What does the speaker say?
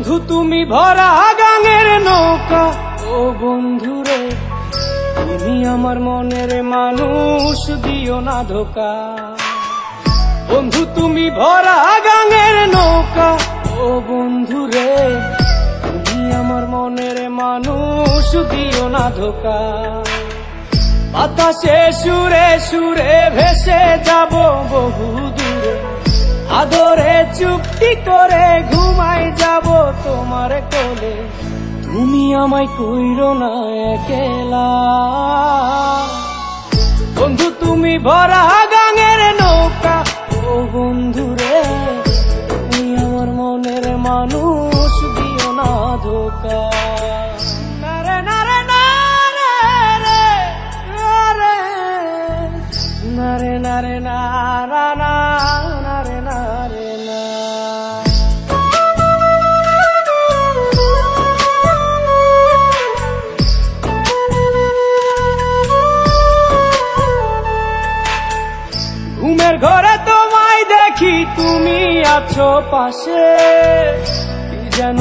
বন্ধু তুমি ভরা গাঙের নৌকা, ও বন্ধুরে তুমি আমার মনের মানুষ, দিও না ধোকা। বন্ধু তুমি ভরা গাঙের নৌকা, ও বন্ধুরে তুমি আমার মনের মানুষ, দিও না ধোকা। বাতাসে সুরে সুরে ভেসে যাব বহু দূরে, আদরে চুক্তি করে ঘুমাই যাব তোমার কোলে। তুমি আমায় কইরো না একলা, বন্ধু তুমি ভরা গাঙের নৌকা, ও বন্ধুরে তুমি আমার মনের মানুষ, দিও না ধোকা। নারে নারে নারে রে নারে নারে নারে নারা না নারে নারে না। ঘুমের ঘরে তোমায় দেখি, তুমি আছো পাশে, কি যেন